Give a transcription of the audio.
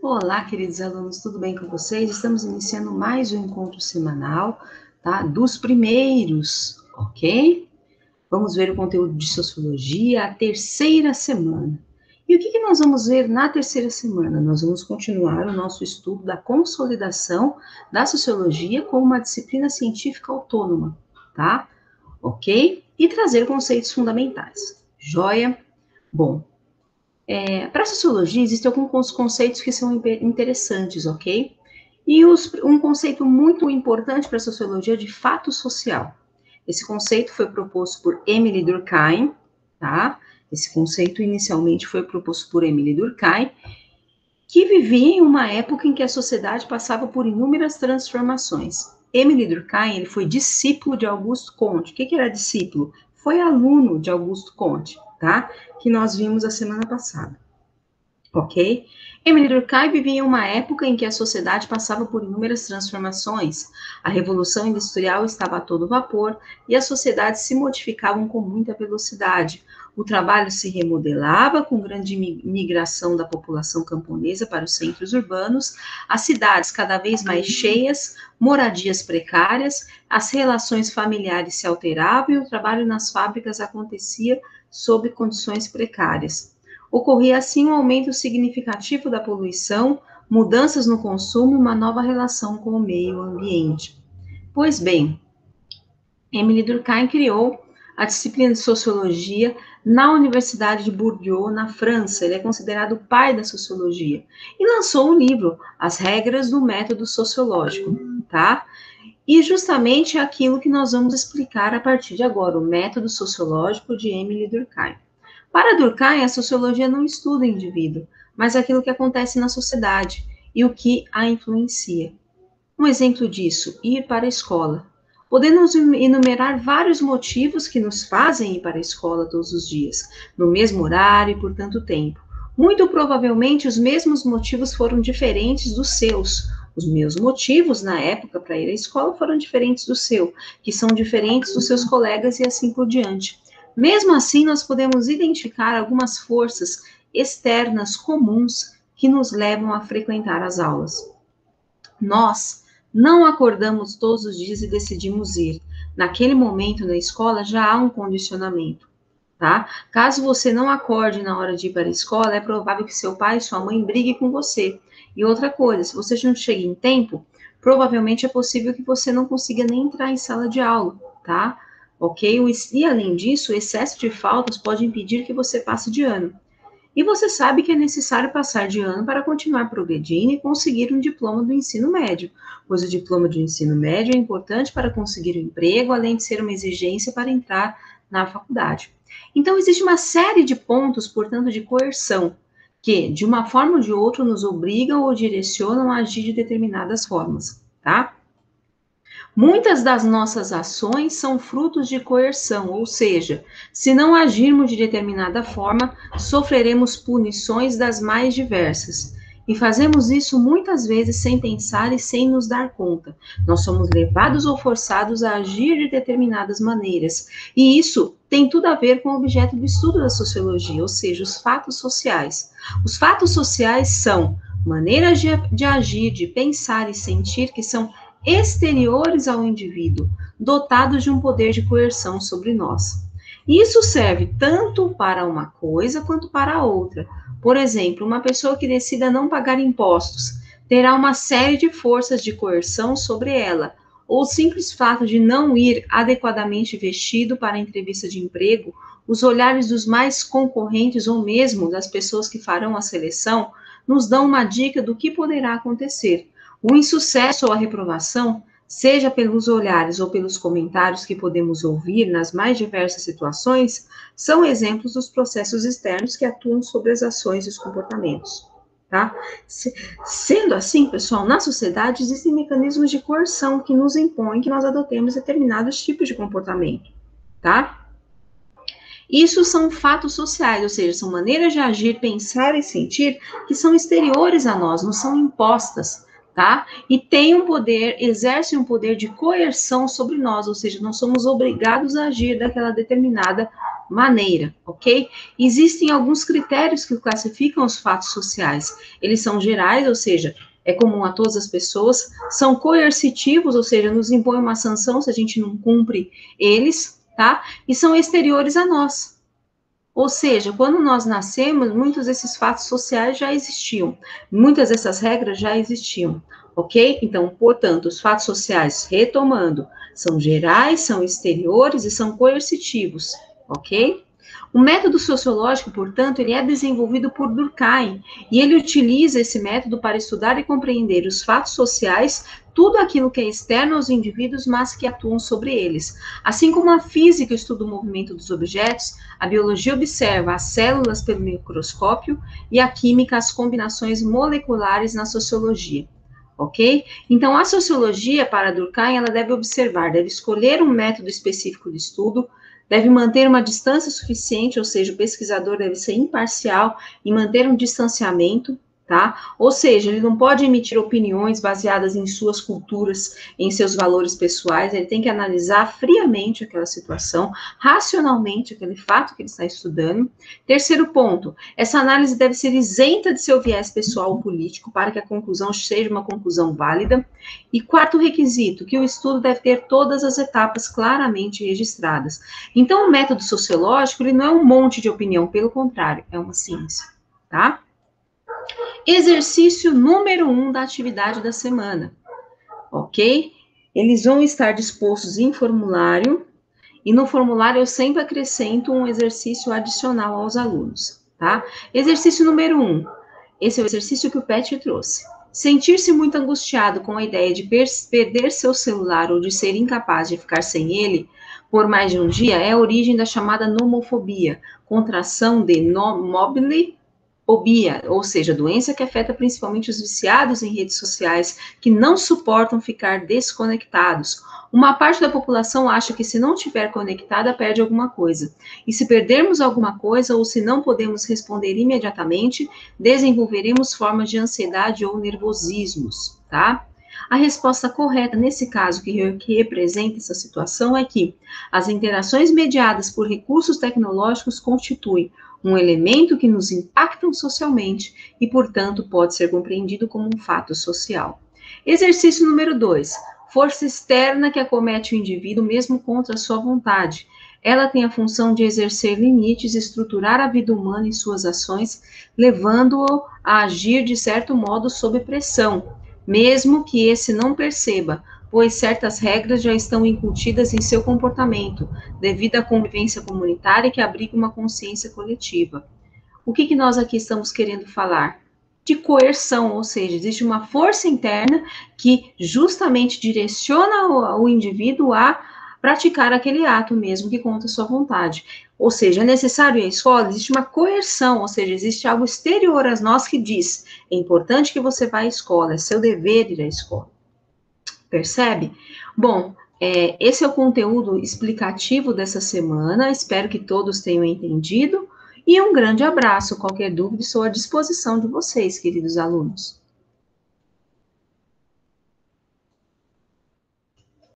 Olá, queridos alunos, tudo bem com vocês? Estamos iniciando mais um encontro semanal, tá? Dos primeiros, ok? Vamos ver o conteúdo de Sociologia, a terceira semana. E o que nós vamos ver na terceira semana? Nós vamos continuar o nosso estudo da consolidação da Sociologia como uma disciplina científica autônoma, tá? Ok? E trazer conceitos fundamentais. Joia? Bom, para a sociologia, existem alguns conceitos que são interessantes, ok? E um conceito muito importante para a sociologia é de fato social. Esse conceito foi proposto por Emily Durkheim, tá? Esse conceito inicialmente foi proposto por Emily Durkheim, que vivia em uma época em que a sociedade passava por inúmeras transformações. Emily Durkheim, ele foi discípulo de Auguste Comte. O que era discípulo? Foi aluno de Auguste Comte, tá? Que nós vimos a semana passada. Ok? Emily Durkheim vivia em uma época em que a sociedade passava por inúmeras transformações. A Revolução Industrial estava a todo vapor e as sociedades se modificavam com muita velocidade. O trabalho se remodelava com grande migração da população camponesa para os centros urbanos, as cidades cada vez mais cheias, moradias precárias, as relações familiares se alteravam e o trabalho nas fábricas acontecia sob condições precárias. Ocorria assim um aumento significativo da poluição, mudanças no consumo e uma nova relação com o meio ambiente. Pois bem, Emily Durkheim criou a disciplina de sociologia na Universidade de Bordeaux, na França. Ele é considerado o pai da sociologia. E lançou um livro, As Regras do Método Sociológico, tá? E justamente é aquilo que nós vamos explicar a partir de agora, o método sociológico de Emily Durkheim. Para Durkheim, a sociologia não estuda o indivíduo, mas aquilo que acontece na sociedade e o que a influencia. Um exemplo disso, ir para a escola. Podemos enumerar vários motivos que nos fazem ir para a escola todos os dias, no mesmo horário e por tanto tempo. Muito provavelmente os mesmos motivos foram diferentes dos seus. Os meus motivos na época para ir à escola foram diferentes do seu, que são diferentes dos seus colegas e assim por diante. Mesmo assim, nós podemos identificar algumas forças externas comuns que nos levam a frequentar as aulas. Nós não acordamos todos os dias e decidimos ir. Naquele momento na escola já há um condicionamento, tá? Caso você não acorde na hora de ir para a escola, é provável que seu pai e sua mãe briguem com você. E outra coisa, se você não chega em tempo, provavelmente é possível que você não consiga nem entrar em sala de aula, tá? Ok? E além disso, o excesso de faltas pode impedir que você passe de ano. E você sabe que é necessário passar de ano para continuar progredindo e conseguir um diploma do ensino médio, pois o diploma de ensino médio é importante para conseguir um emprego, além de ser uma exigência para entrar na faculdade. Então, existe uma série de pontos, portanto, de coerção, que, de uma forma ou de outra, nos obrigam ou direcionam a agir de determinadas formas, tá? Muitas das nossas ações são frutos de coerção, ou seja, se não agirmos de determinada forma, sofreremos punições das mais diversas. E fazemos isso muitas vezes sem pensar e sem nos dar conta. Nós somos levados ou forçados a agir de determinadas maneiras. E isso tem tudo a ver com o objeto do estudo da sociologia, ou seja, os fatos sociais. Os fatos sociais são maneiras de agir, de pensar e sentir que são exteriores ao indivíduo, dotados de um poder de coerção sobre nós. Isso serve tanto para uma coisa quanto para a outra. Por exemplo, uma pessoa que decida não pagar impostos terá uma série de forças de coerção sobre ela, ou o simples fato de não ir adequadamente vestido para a entrevista de emprego, os olhares dos mais concorrentes ou mesmo das pessoas que farão a seleção nos dão uma dica do que poderá acontecer. O insucesso ou a reprovação, seja pelos olhares ou pelos comentários que podemos ouvir nas mais diversas situações, são exemplos dos processos externos que atuam sobre as ações e os comportamentos. Tá? Sendo assim, pessoal, na sociedade existem mecanismos de coerção que nos impõem que nós adotemos determinados tipos de comportamento. Tá? Isso são fatos sociais, ou seja, são maneiras de agir, pensar e sentir que são exteriores a nós, não são impostas. Tá? E tem um poder, exerce um poder de coerção sobre nós, ou seja, nós somos obrigados a agir daquela determinada maneira, ok? Existem alguns critérios que classificam os fatos sociais. Eles são gerais, ou seja, é comum a todas as pessoas, são coercitivos, ou seja, nos impõe uma sanção se a gente não cumpre eles, tá? E são exteriores a nós. Ou seja, quando nós nascemos, muitos desses fatos sociais já existiam, muitas dessas regras já existiam, ok? Então, portanto, os fatos sociais, retomando, são gerais, são exteriores e são coercitivos, ok? O método sociológico, portanto, ele é desenvolvido por Durkheim, e ele utiliza esse método para estudar e compreender os fatos sociais, tudo aquilo que é externo aos indivíduos, mas que atuam sobre eles. Assim como a física estuda o movimento dos objetos, a biologia observa as células pelo microscópio e a química as combinações moleculares na sociologia. Ok? Então, a sociologia, para Durkheim, ela deve observar, deve escolher um método específico de estudo, deve manter uma distância suficiente, ou seja, o pesquisador deve ser imparcial e manter um distanciamento, tá? Ou seja, ele não pode emitir opiniões baseadas em suas culturas, em seus valores pessoais, ele tem que analisar friamente aquela situação, racionalmente aquele fato que ele está estudando. Terceiro ponto, essa análise deve ser isenta de seu viés pessoal ou político para que a conclusão seja uma conclusão válida. E quarto requisito, que o estudo deve ter todas as etapas claramente registradas. Então, o método sociológico, ele não é um monte de opinião, pelo contrário, é uma ciência, tá? Exercício número 1 da atividade da semana, ok? Eles vão estar dispostos em formulário, e no formulário eu sempre acrescento um exercício adicional aos alunos, tá? Exercício número 1, esse é o exercício que o Pet trouxe. Sentir-se muito angustiado com a ideia de perder seu celular ou de ser incapaz de ficar sem ele por mais de um dia é a origem da chamada nomofobia, contração de mobile fobia, ou seja, doença que afeta principalmente os viciados em redes sociais que não suportam ficar desconectados. Uma parte da população acha que se não estiver conectada, perde alguma coisa. E se perdermos alguma coisa ou se não podemos responder imediatamente, desenvolveremos formas de ansiedade ou nervosismos, tá? A resposta correta nesse caso, que representa essa situação, é que as interações mediadas por recursos tecnológicos constituem um elemento que nos impactam socialmente e, portanto, pode ser compreendido como um fato social. Exercício número 2. Força externa que acomete o indivíduo mesmo contra a sua vontade. Ela tem a função de exercer limites, estruturar a vida humana em suas ações, levando-o a agir de certo modo sob pressão, mesmo que esse não perceba, pois certas regras já estão incutidas em seu comportamento, devido à convivência comunitária que abriga uma consciência coletiva. O que nós aqui estamos querendo falar? De coerção, ou seja, existe uma força interna que justamente direciona o indivíduo a praticar aquele ato mesmo que contra sua vontade. Ou seja, é necessário ir à escola, existe uma coerção, ou seja, existe algo exterior a nós que diz, é importante que você vá à escola, é seu dever ir à escola. Percebe? Bom, esse é o conteúdo explicativo dessa semana, espero que todos tenham entendido, e um grande abraço. Qualquer dúvida, estou à disposição de vocês, queridos alunos.